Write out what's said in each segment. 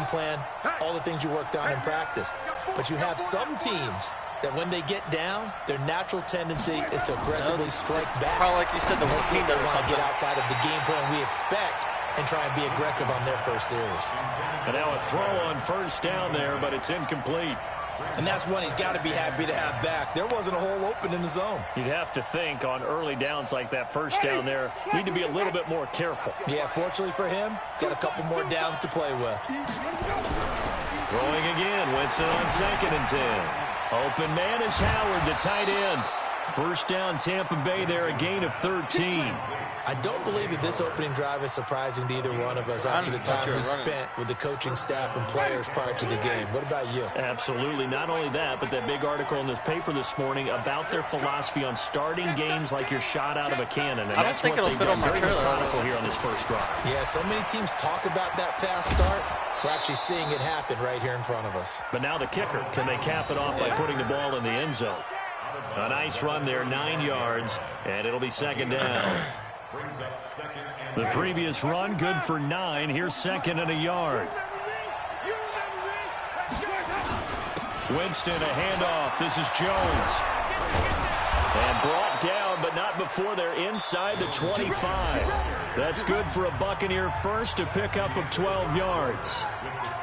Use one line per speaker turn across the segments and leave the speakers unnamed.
game plan, all the things you worked on in practice. But you have some teams that when they get down, their natural tendency is to aggressively strike back.
Probably like you said, the
let's see if they want to get outside of the game plan we expect and try and be aggressive on their first series.
And now a throw on first down there, but it's incomplete.
And that's one he's got to be happy to have back. There wasn't a hole open in the zone.
You'd have to think on early downs like that first down there, need to be a little bit more careful.
Yeah, fortunately for him, got a couple more downs to play with.
Throwing again, Winston on 2nd and 10. Open man is Howard, the tight end. First down, Tampa Bay there, a gain of 13.
I don't believe that this opening drive is surprising to either one of us after the time we spent with the coaching staff and players prior to the game. What about you?
Absolutely. Not only that, but that big article in this paper this morning about their philosophy on starting games like you're shot out of a cannon. And
I don't think it'll fit on my trailer.
Methodical here on this first drive.
Yeah, so many teams talk about that fast start. We're actually seeing it happen right here in front of us.
But now the kicker. Can they cap it off by putting the ball in the end zone? A nice run there, 9 yards, and it'll be 2nd down. The previous run, good for 9. Here's 2nd and a yard. Winston, a handoff. This is Jones. And brought down, but not before they're inside the 25. That's good for a Buccaneer first, a pickup of 12 yards.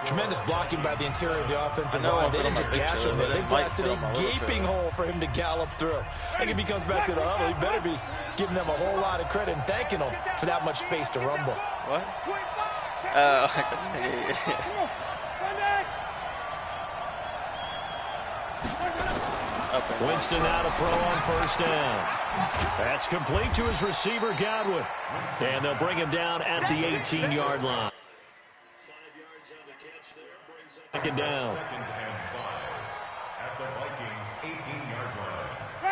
Tremendous blocking by the interior of the offensive line. They didn't just gash him there. They blasted a gaping hole for him to gallop through. I think if he comes back to the huddle, he better be giving them a whole lot of credit and thanking them for that much space to rumble.
What?
Winston now to throw on first down. That's complete to his receiver, Godwin. And they'll bring him down at the 18-yard line. 2nd down.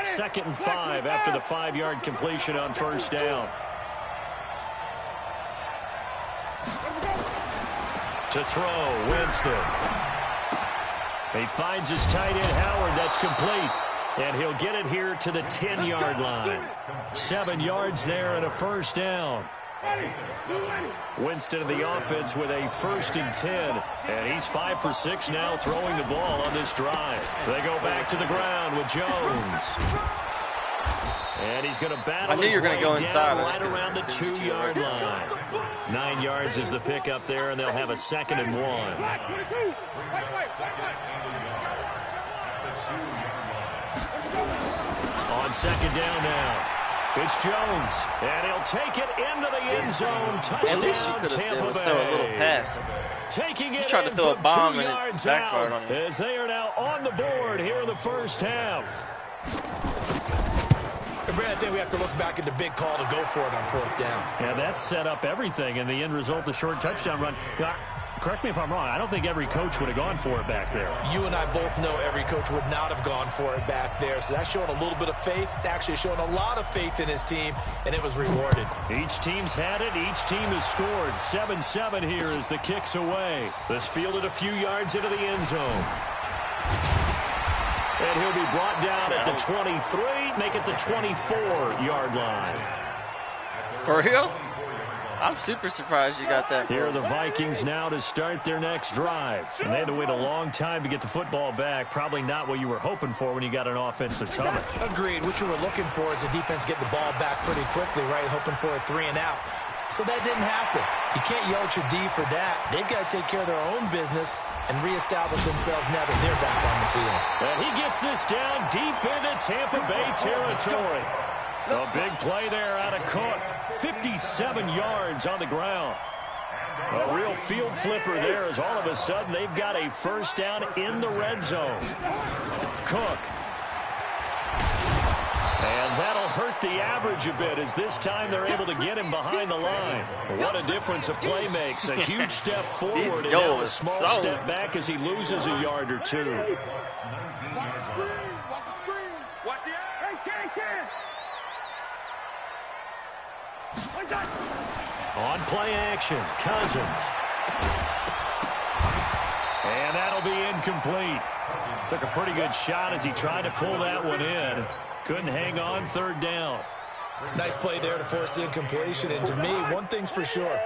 2nd and 5 after the 5-yard completion on first down. To throw, Winston. He finds his tight end, Howard. That's complete. And he'll get it here to the 10-yard line. 7 yards there and a first down. Winston of the offense with a 1st and 10. And he's 5 for 6 now throwing the ball on this drive. They go back to the ground with Jones. And he's going to battle his way down right around the 2-yard line. 9 yards is the pickup there, and they'll have a 2nd and 1. On 2nd down now. It's Jones, and he'll take it into the end zone. Touchdown,
at least you could have throw a little pass.
Taking it,
you tried to throw a bomb and it backfired on you.
As they are now on the board here in the first half.
Brad, I think we have to look back at the big call to go for it on 4th down.
Yeah, that set up everything, and the end result, the short touchdown run. Correct me if I'm wrong. I don't think every coach would have gone for it back there.
You and I both know every coach would not have gone for it back there. So that's showing a little bit of faith. Actually showing a lot of faith in his team, and it was rewarded.
Each team's had it. Each team has scored. 7-7 here as the kick's away. This fielded a few yards into the end zone. And he'll be brought down at the 23, make it the 24-yard line.
For real? I'm super surprised you got that.
Here are the Vikings now to start their next drive. And they had to wait a long time to get the football back. Probably not what you were hoping for when you got an offense that's humming.
Agreed. What you were looking for is the defense get the ball back pretty quickly, right? Hoping for a 3 and out. So that didn't happen. You can't yell at your D for that. They've got to take care of their own business and reestablish themselves now that they're back on the field.
And he gets this down deep into Tampa Bay territory. A big play there out of Cook. 57 yards on the ground. A real field flipper there as all of a sudden they've got a first down in the red zone. Cook. And that'll hurt the average a bit as this time they're able to get him behind the line. What a difference a play makes. A huge step forward and now a small step back as he loses a yard or two. On play action, Cousins. And that'll be incomplete. Took a pretty good shot as he tried to pull that one in. Couldn't hang on, 3rd down.
Nice play there to force the incompletion. And to me, one thing's for sure.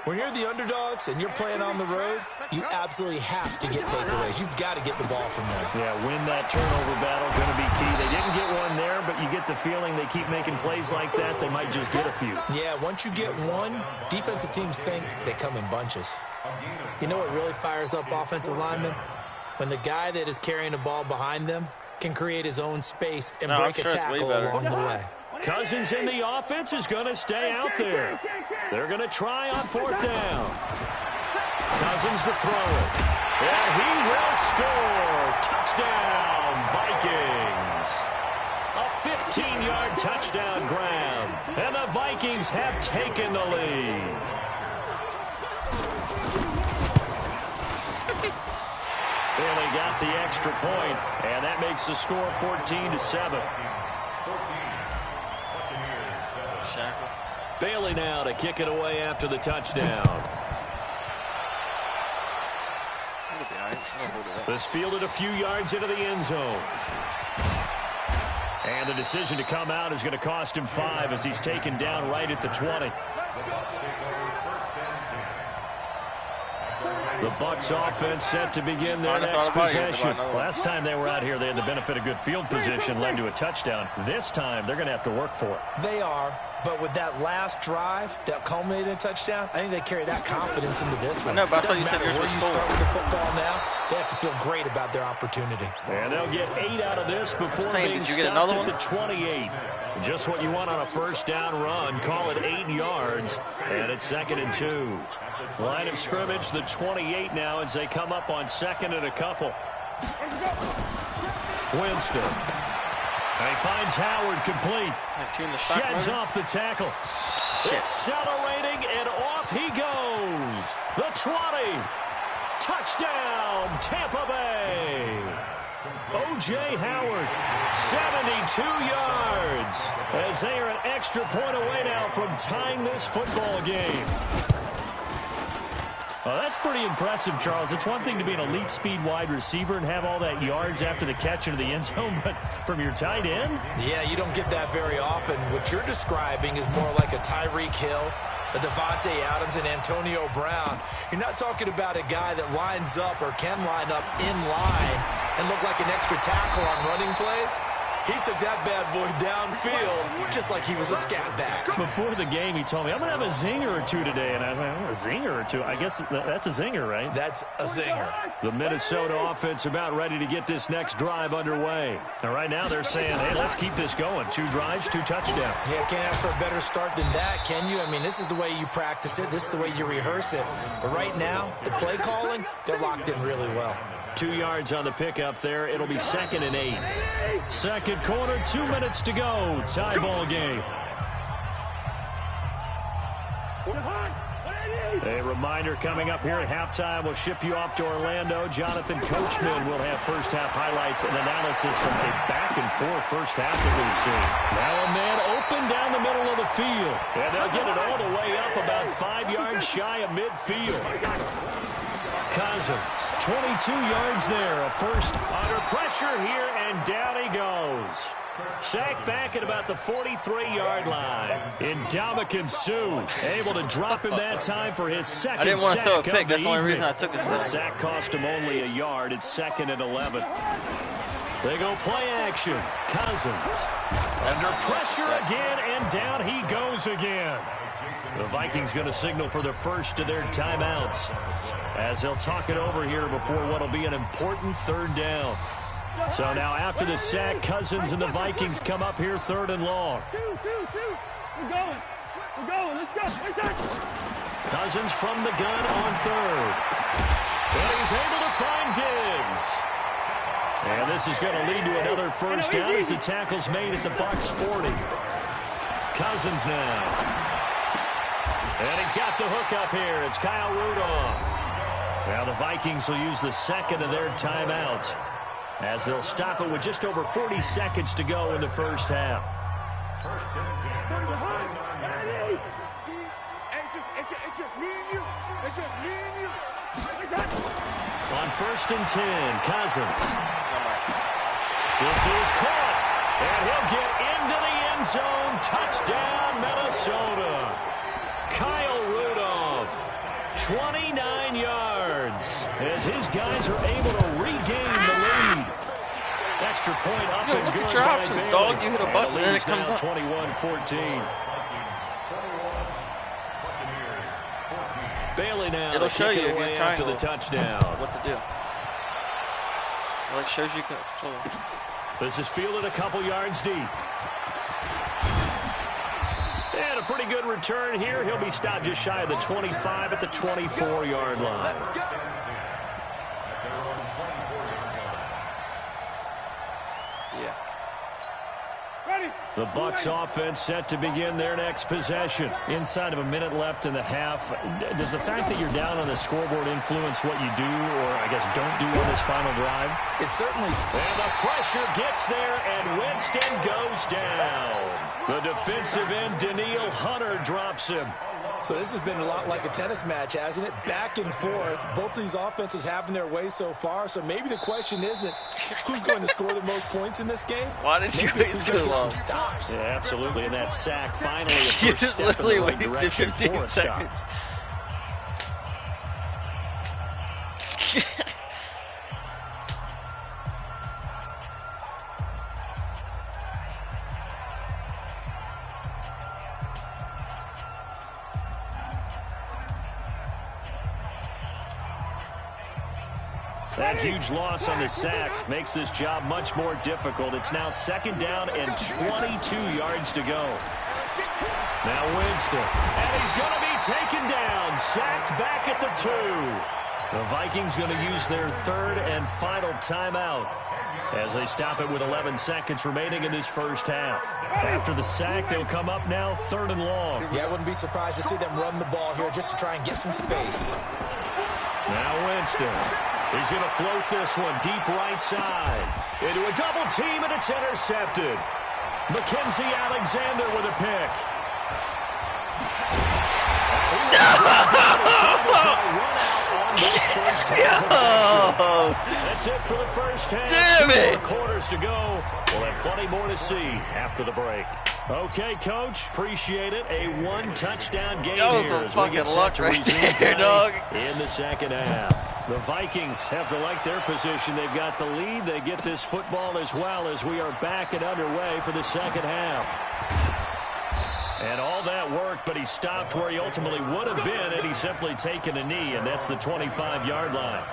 When you're the underdogs and you're playing on the road, you absolutely have to get takeaways. You've got to get the ball from them.
Yeah, win that turnover battle, going to be key. They didn't get one there, but you get the feeling they keep making plays like that, they might just get a few.
Yeah, once you get one, defensive teams think they come in bunches. You know what really fires up offensive linemen? When the guy that is carrying the ball behind them can create his own space and break a tackle along the way.
Cousins in the offense is going to stay out there. They're going to try on 4th down. Cousins to throw it. And he will score. Touchdown, Vikings. A 15-yard touchdown grab. And the Vikings have taken the lead. Bailey got the extra point, and that makes the score 14-7. Bailey now to kick it away after the touchdown. This fielded a few yards into the end zone. And the decision to come out is going to cost him 5 as he's taken down right at the 20. The Bucs offense set to begin their next possession. Last time they were out here, they had the benefit of good field position, led to a touchdown. This time, they're going to have to work for it.
They are, but with that last drive that culminated in a touchdown, I think they carry that confidence into this one.
I know, but I thought you
said
yours was
where you start with the football now, they have to feel great about their opportunity.
And they'll get 8 out of this before being stopped at the 28. Just what you want on a first down run. Call it 8 yards, and it's 2nd and 2. Line of scrimmage, the 28 now as they come up on 2nd and a couple. Winston. And he finds Howard complete. Sheds off the tackle. Accelerating, and off he goes. The 20. Touchdown, Tampa Bay. O.J. Howard, 72 yards. As they are an extra point away now from tying this football game. Well, that's pretty impressive, Charles. It's one thing to be an elite speed wide receiver and have all that yards after the catch into the end zone, but from your tight end?
Yeah, you don't get that very often. What you're describing is more like a Tyreek Hill, a Devontae Adams, and Antonio Brown. You're not talking about a guy that lines up or can line up in line and look like an extra tackle on running plays. He took that bad boy downfield just like he was a scat back.
Before the game, he told me, I'm going to have a zinger or two today. And I was like, oh, a zinger or two? I guess that's a zinger, right?
That's a zinger.
The Minnesota offense about ready to get this next drive underway. And right now they're saying, hey, let's keep this going. 2 drives, 2 touchdowns.
Yeah, can't ask for a better start than that, can you? I mean, this is the way you practice it. This is the way you rehearse it. But right now, the play calling, they're locked in really well.
2 yards on the pickup there. It'll be 2nd and 8. Second quarter, 2 minutes to go. Tie ball game. A reminder coming up here at halftime. We'll ship you off to Orlando. Jonathan Coachman will have first half highlights and analysis from a back-and-forth first half that we've seen. Now a man open down the middle of the field. And they'll get it all the way up about 5 yards shy of midfield. Cousins, 22 yards there. A first under pressure here, and down he goes. Sacked back at about the 43-yard line. Ndamukong Suh able to drop him that time for his second sack.
I didn't want to throw a pick. That's the only reason I took a sack.
The sack cost him only a yard. It's 2nd and 11. They go play action. Cousins under pressure again, and down he goes again. The Vikings going to signal for the first of their timeouts as they'll talk it over here before what will be an important 3rd down. So now after the sack, Cousins and the Vikings come up here 3rd and long.
We're going. Let's go.
Cousins from the gun on 3rd. And he's able to find Diggs. And this is going to lead to another first down as the tackle's made at the Bucs 40. Cousins now. And he's got the hook up here. It's Kyle Rudolph. Now the Vikings will use the 2nd of their timeouts as they'll stop it with just over 40 seconds to go in the first half.
It's just me and you. It's just me and you.
On 1st and 10, Cousins. This is caught. And he'll get into the end zone. Touchdown, Minnesota. Kyle Rudolph 29 yards as his guys are able to regain the lead. Extra point up and
look
good
at your
by
options,
Bailey.
dog. You hit a button and then it
The lead's
comes
now
up.
21-14. Bailey now
It'll
to
show
kick
you
it
if
away
you're
after
triangle
the touchdown.
what to do. It like shows you control.
This is fielded a couple yards deep. And a pretty good return here. He'll be stopped just shy of the 25 at the 24-yard line.
Yeah.
The Bucs offense set to begin their next possession. Inside of a minute left in the half, does the fact that you're down on the scoreboard influence what you do, or I guess don't do on this final drive?
It certainly...
And the pressure gets there, and Winston goes down. The defensive end, Daniil Hunter, drops him.
So this has been a lot like a tennis match, hasn't it? Back and forth. Both of these offenses having their way so far. So maybe the question isn't who's going to score the most points in this game.
Why did you
maybe
wait
who's
so
going to get
long?
some stops.
Yeah, absolutely. And that sack finally a
You
first
just
step in
literally
the right
wasted
direction
15
for a stop.
seconds.
That huge loss on the sack makes this job much more difficult. It's now 2nd down and 22 yards to go. Now Winston, and he's going to be taken down, sacked back at the 2. The Vikings going to use their 3rd and final timeout as they stop it with 11 seconds remaining in this first half. After the sack, they'll come up now 3rd and long.
Yeah, I wouldn't be surprised to see them run the ball here just to try and get some space.
Now Winston. He's going to float this one deep right side. Into a double team, and it's intercepted. Mackenzie Alexander with a pick. That's it for the first half.
Damn it.
2 more quarters to go. We'll have plenty more to see after the break. Okay, Coach, appreciate it. A 1-touchdown game
That was
here
some
as we
fucking
get set
luck
to
right
resume
there,
play
dog.
in the second half. The Vikings have to like their position. They've got the lead. They get this football as well as we are back and underway for the second half. And all that work, but he stopped where he ultimately would have been had he simply taken a knee, and that's the 25-yard line.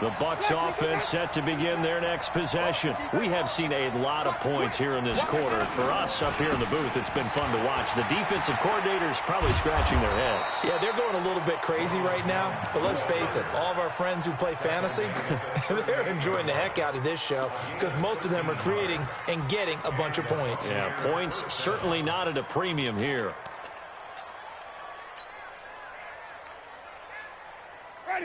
The Bucs offense set to begin their next possession. We have seen a lot of points here in this quarter. For us up here in the booth, it's been fun to watch. The defensive coordinators probably scratching their heads.
Yeah, they're going a little bit crazy right now. But let's face it, all of our friends who play fantasy, they're enjoying the heck out of this show because most of them are creating and getting a bunch of points.
Yeah, points certainly not at a premium here.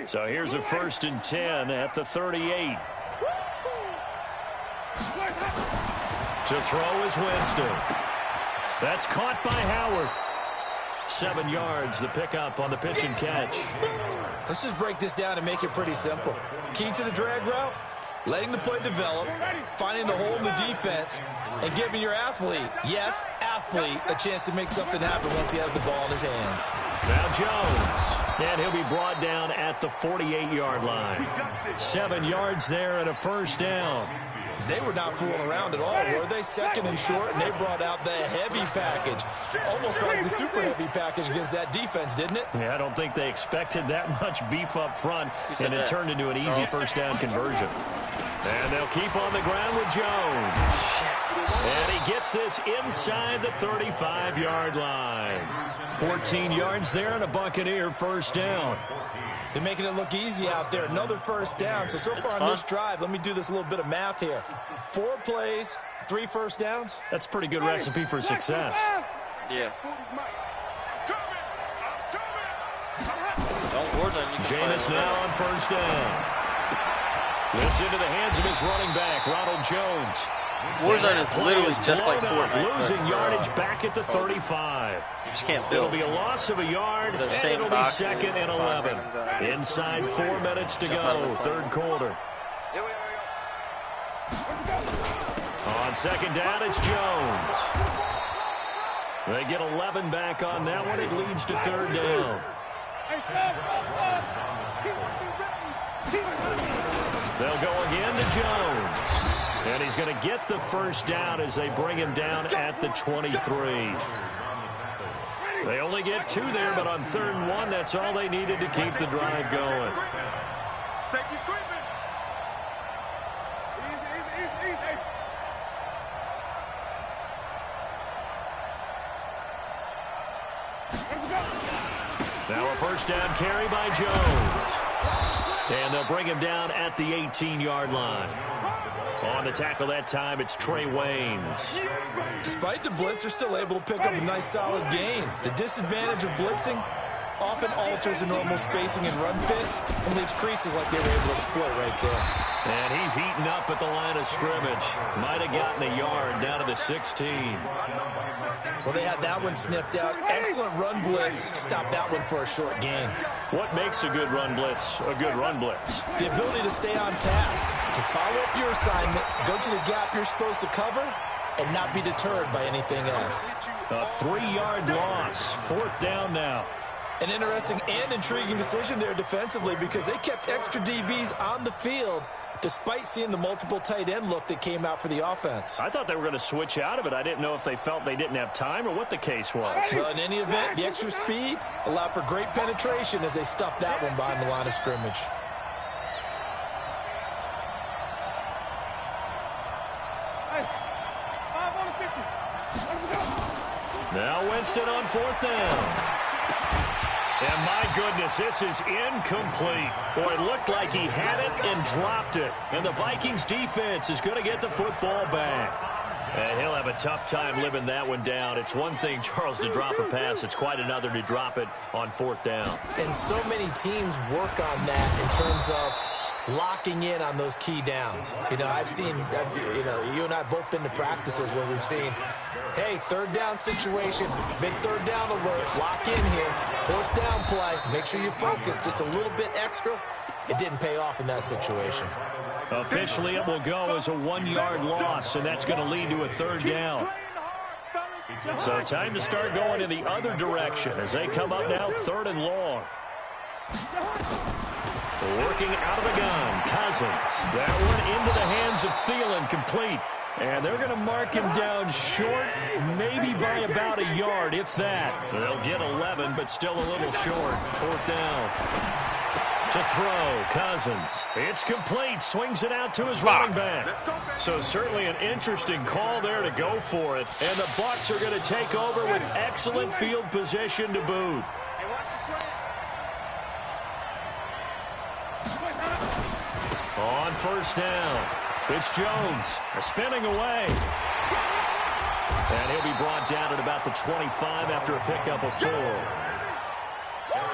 So here's a 1st and 10 at the 38. To throw is Winston. That's caught by Howard. 7 yards, the pickup on the pitch and catch.
Let's just break this down and make it pretty simple. Key to the drag route, letting the play develop, finding the hole in the defense, and giving your athlete, yes, athlete, a chance to make something happen once he has the ball in his hands.
Now Jones, and he'll be brought down at the 48-yard line. 7 yards there and a 1st down.
They were not fooling around at all, were they? 2nd and short, and they brought out the heavy package. Almost like the super heavy package against that defense, didn't it?
Yeah, I don't think they expected that much beef up front, and it turned into an easy 1st down conversion. And they'll keep on the ground with Jones. And he gets this inside the 35-yard line. 14 yards there and a Buccaneer 1st down.
They're making it look easy out there. Another 1st down. So far on this drive, let me do this little bit of math here. 4 plays, 3 1st downs.
That's a pretty good recipe for success.
Yeah. Don't worry,
Jameis now on 1st down. This into the hands of his running back, Ronald Jones.
Warzone is literally just like Fortnite.
Losing yardage back at the 35.
You just can't build.
It'll be a loss of a yard, and it'll be 2nd and 11. Inside 4 minutes to go, 3rd quarter. On 2nd down, it's Jones. They get 11 back on that one. It leads to third down. They'll go again to Jones. And he's going to get the first down as they bring him down at the 23. They only get 2 there, but on 3rd and 1, that's all they needed to keep the drive going. Now a first down carry by Jones. And they'll bring him down at the 18-yard line. On the tackle that time, it's Trey Waynes.
Despite the blitz, they're still able to pick up a nice, solid gain. The disadvantage of blitzing often alters the normal spacing and run fits and leaves creases like they were able to exploit right there.
And he's eaten up at the line of scrimmage. Might have gotten a yard down to the 16.
Well, they had that one sniffed out. Excellent run blitz. Stopped that one for a short gain.
What makes a good run blitz a good run blitz?
The ability to stay on task, to follow up your assignment, go to the gap you're supposed to cover, and not be deterred by anything else.
A 3-yard loss. 4th down now.
An interesting and intriguing decision there defensively because they kept extra DBs on the field despite seeing the multiple tight end look that came out for the offense.
I thought they were going to switch out of it. I didn't know if they felt they didn't have time or what the case was.
Well, in any event, the extra speed allowed for great penetration as they stuffed that one behind the line of scrimmage.
Now Winston on 4th down. And my goodness, this is incomplete. Boy, it looked like he had it and dropped it. And the Vikings defense is going to get the football back. And he'll have a tough time living that one down. It's one thing, Charles, to drop a pass. It's quite another to drop it on 4th down.
And so many teams work on that in terms of locking in on those key downs. You know, you and I both been to practices where we've seen, hey, 3rd down situation, big 3rd down alert, lock in here, 4th down play, make sure you focus just a little bit extra. It didn't pay off in that situation.
Officially, it will go as a 1-yard loss, and that's going to lead to a 3rd down. So time to start going in the other direction as they come up now 3rd and long. Working out of the gun, Cousins. That one into the hands of Thielen, complete. And they're going to mark him down short, maybe by about a yard, if that. They'll get 11, but still a little short. 4th down. To throw, Cousins. It's complete. Swings it out to his running back. So certainly an interesting call there to go for it. And the Bucs are going to take over with excellent field position to boot. On 1st down, it's Jones spinning away. And he'll be brought down at about the 25 after a pickup of 4.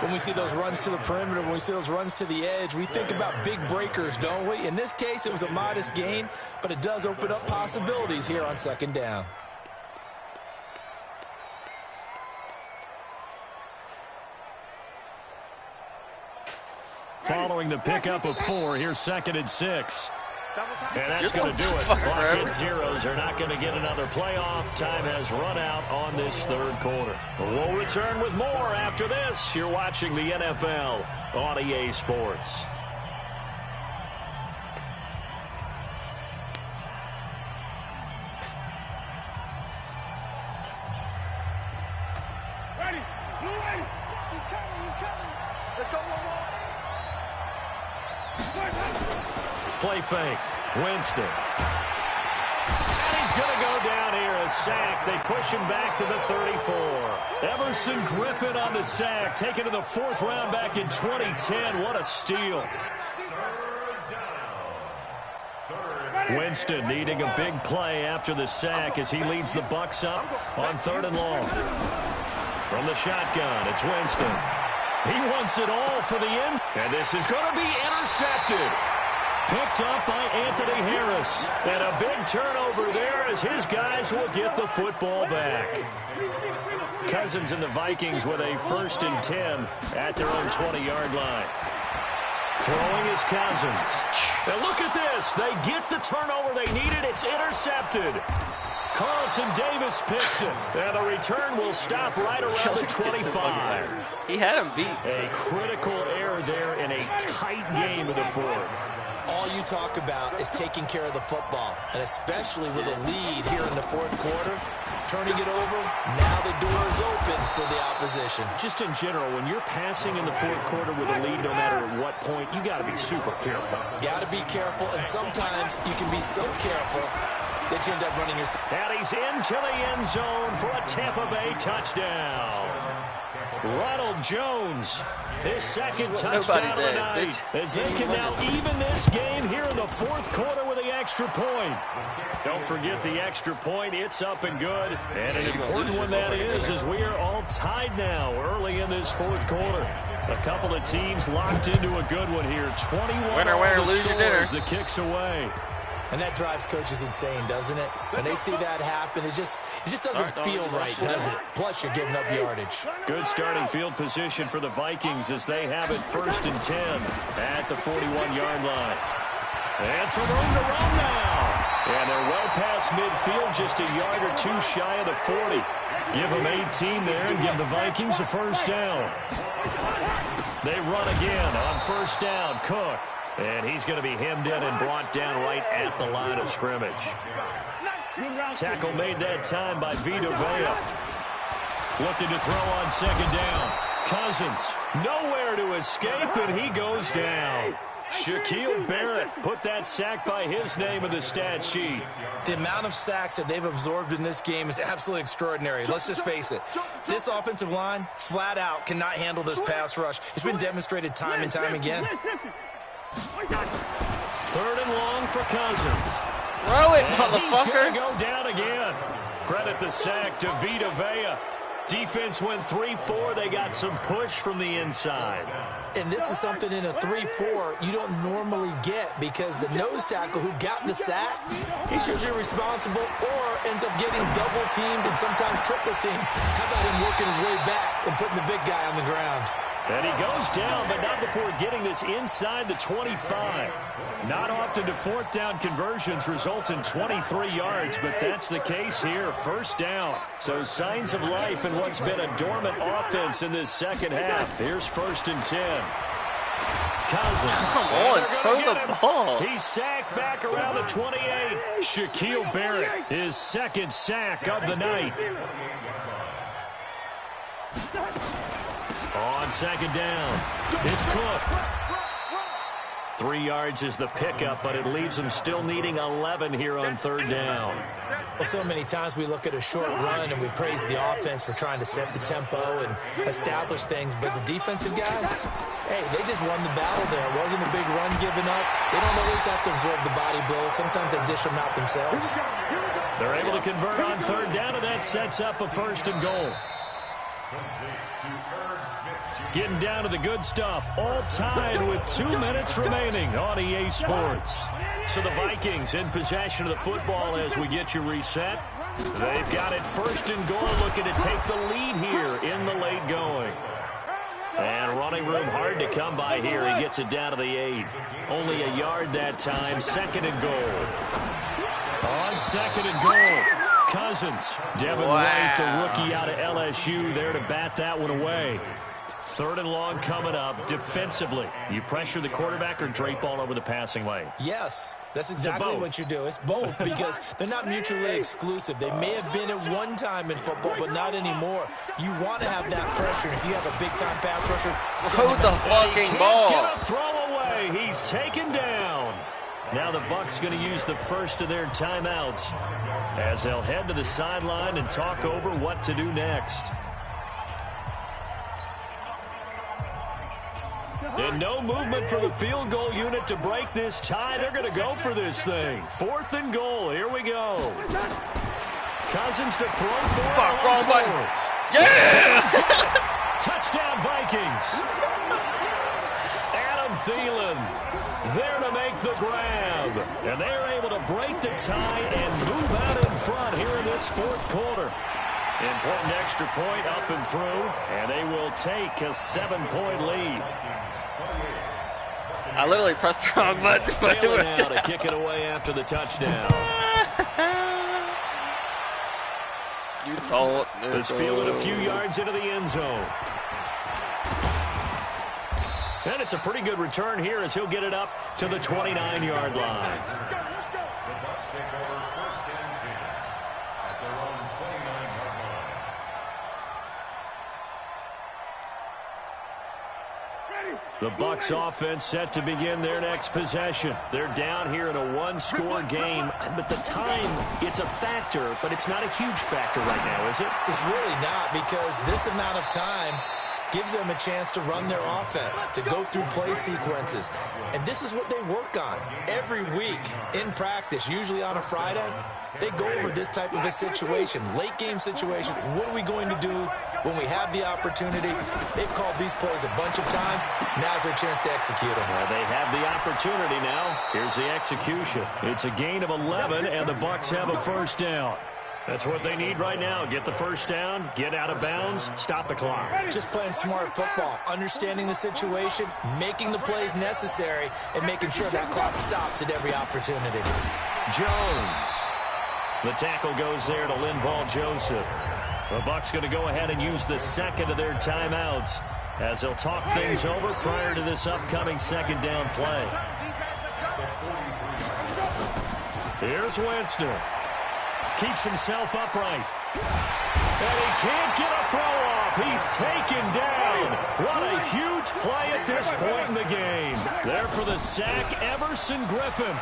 When we see those runs to the perimeter, when we see those runs to the edge, we think about big breakers, don't we? In this case, it was a modest gain, but it does open up possibilities here on 2nd down.
Following the pickup of 4, here's 2nd and 6. And that's going to do it. Clock at zeros. They're not going to get another playoff. Time has run out on this 3rd quarter. We'll return with more after this. You're watching the NFL on EA Sports.
Ready. Blue ready. He's coming. Let's go,
Play fake. Winston. And he's going to go down here. A sack. They push him back to the 34. Everson Griffin on the sack. Taken to the 4th round back in 2010. What a steal. Winston needing a big play after the sack as he leads the Bucs up on 3rd and long. From the shotgun, it's Winston. He wants it all for the end. And this is going to be intercepted. Picked up by Anthony Harris. And a big turnover there as his guys will get the football back. Cousins and the Vikings with a 1st and 10 at their own 20-yard line. Throwing is Cousins. And look at this. They get the turnover they needed. It's intercepted. Carlton Davis picks it. And the return will stop right around the 25.
He had him beat.
A critical error there in a tight game of the fourth.
All you talk about is taking care of the football, and especially with a lead here in the fourth quarter, turning it over, now the door is open for the opposition.
Just in general, when you're passing in the fourth quarter with a lead, no matter at what point, you got to be super careful.
Got to be careful, and sometimes you can be so careful that you end up running yourself.
And he's into the end zone for a Tampa Bay touchdown. Ronald Jones, his second touchdown of the night, as they can now even this game here in the fourth quarter with the extra point. Don't forget the extra point. It's up and good. And an important one that is, as we are all tied now early in this fourth quarter. A couple of teams locked into a good one here. 21
winner, lose your dinner.
The kicks away.
And that drives coaches insane, doesn't it? When they see that happen, it just doesn't feel right, does it? Plus, you're giving up yardage.
Good starting field position for the Vikings as they have it 1st and 10 at the 41-yard line. And some room to run now. And they're well past midfield, just a yard or two shy of the 40. Give them 18 there and give the Vikings a first down. They run again on first down. Cook. And he's going to be hemmed in and brought down right at the line of scrimmage. Tackle made that time by Vita Vea. Looking to throw on second down. Cousins, nowhere to escape, and he goes down. Shaquille Barrett put that sack by his name in the stat sheet.
The amount of sacks that they've absorbed in this game is absolutely extraordinary. Let's just face it. This offensive line, flat out, cannot handle this pass rush. It's been demonstrated time and time again.
3rd and long for Cousins.
Throw it,
and
motherfucker.
He's going to go down again. Credit the sack to Vita Vea. Defense went 3-4. They got some push from the inside.
And this is something in a 3-4 you don't normally get because the nose tackle who got the sack, he's usually responsible or ends up getting double teamed and sometimes triple teamed. How about him working his way back and putting the big guy on the ground?
And he goes down, but not before getting this inside the 25. Not often do 4th down conversions result in 23 yards, but that's the case here. First down. So signs of life in what's been a dormant offense in this second half. Here's 1st and 10. Cousins.
Come on, throw the ball.
He's sacked back around the 28. Shaquille Barrett, his second sack of the night. On second down, it's Cook. 3 yards is the pickup, but it leaves them still needing 11 here on 3rd down.
Well, so many times we look at a short run and we praise the offense for trying to set the tempo and establish things, but the defensive guys, hey, they just won the battle there. It wasn't a big run given up. They don't always have to absorb the body blows. Sometimes they dish them out themselves.
They're able to convert on 3rd down, and that sets up a 1st and goal. Getting down to the good stuff, all tied with 2 minutes remaining on EA Sports. So the Vikings in possession of the football as we get you reset. They've got it 1st and goal, looking to take the lead here in the late going. And running room hard to come by here. He gets it down to the 8. Only a yard that time, 2nd and goal. On 2nd and goal. Cousins, Devin White, the rookie out of LSU, there to bat that one away. 3rd and long coming up. Defensively, you pressure the quarterback or drape all over the passing lane?
Yes, that's exactly what you do. It's both because they're not mutually exclusive. They may have been at one time in football, but not anymore. You want to have that pressure. If you have a big-time pass rusher,
throw the fucking ball.
Get a throw away. He's taken down. Now the Bucs going to use the first of their timeouts as they'll head to the sideline and talk over what to do next. And no movement for the field goal unit to break this tie. They're going to go for this thing. 4th and goal. Here we go. Cousins to throw for.
Fuck, wrong button. Yeah!
Touchdown Vikings. Adam Thielen there to make the grab. And they're able to break the tie and move out in front here in this 4th quarter. Important extra point up and through. And they will take a 7-point lead.
I literally pressed the wrong button.
Bailey now to kick it away after the touchdown.
You thought.
It's fielded a few yards into the end zone. And it's a pretty good return here as he'll get it up to the 29-yard line. The Bucs offense set to begin their next possession. They're down here in a one-score game, but the time, it's a factor, but it's not a huge factor right now, is it?
It's really not, because this amount of time gives them a chance to run their offense, to go through play sequences. And this is what they work on every week in practice, usually on a Friday. They go over this type of a situation, late-game situation. What are we going to do when we have the opportunity? They've called these plays a bunch of times. Now's their chance to execute them.
They have the opportunity now. Here's the execution. It's a gain of 11, and the Bucs have a first down. That's what they need right now. Get the first down, get out of bounds, stop the clock.
Just playing smart football, understanding the situation, making the plays necessary, and making sure that clock stops at every opportunity.
Jones. The tackle goes there to Linval Joseph. The Bucs going to go ahead and use the second of their timeouts as they'll talk things over prior to this upcoming second down play. Here's Winston. Keeps himself upright. And he can't get a throw off. He's taken down. What a huge play at this point in the game. There for the sack, Everson Griffin.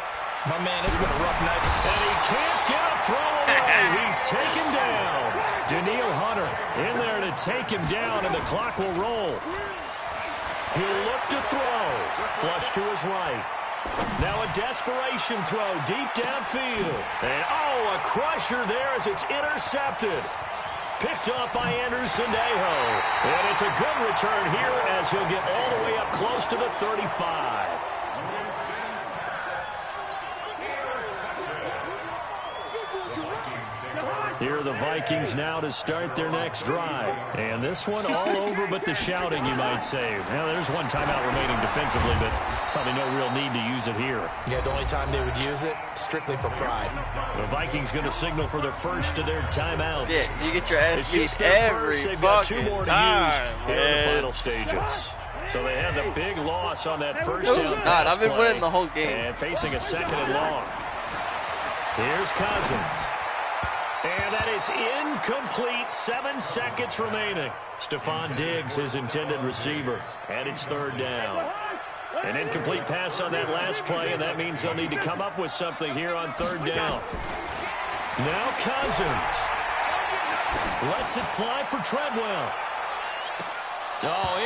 My man, it's been a rough night.
And he can't get a throw away. He's taken down. Daniil Hunter in there to take him down, and the clock will roll. He'll look to throw. Flush to his right. Now a desperation throw deep downfield. And, a crusher there as it's intercepted. Picked up by Anderson Dejo. And it's a good return here as he'll get all the way up close to the 35. Here are the Vikings now to start their next drive. And this one all over but the shouting, you might say. Now, there's one timeout remaining defensively, but probably no real need to use it here.
Yeah, the only time they would use it, strictly for pride.
The Vikings going to signal for the first of their timeouts.
Yeah, you get your ass beat every
They've got two
fucking
more to
time,
use here in the final stages. So they had the big loss on that first down pass
I've been
play,
winning the whole game.
and facing a second and long. Here's Cousins. And that is incomplete. 7 seconds remaining. Stephon Diggs, his intended receiver. And it's third down. An incomplete pass on that last play, and that means they'll need to come up with something here on third down. Now Cousins. Lets it fly for Treadwell.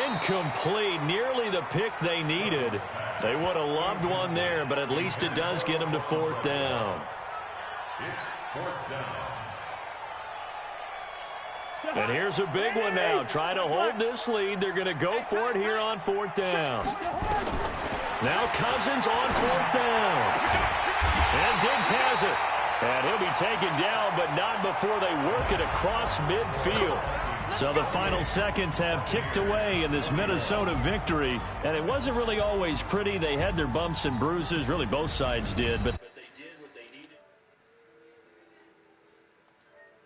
Incomplete. Nearly the pick they needed. They would have loved one there, but at least it does get them to fourth down. It's fourth down. And here's a big one now. Trying to hold this lead. They're going to go for it here on fourth down. Now Cousins on fourth down. And Diggs has it. And he'll be taken down, but not before they work it across midfield. So the final seconds have ticked away in this Minnesota victory. And it wasn't really always pretty. They had their bumps and bruises. Really, both sides did. But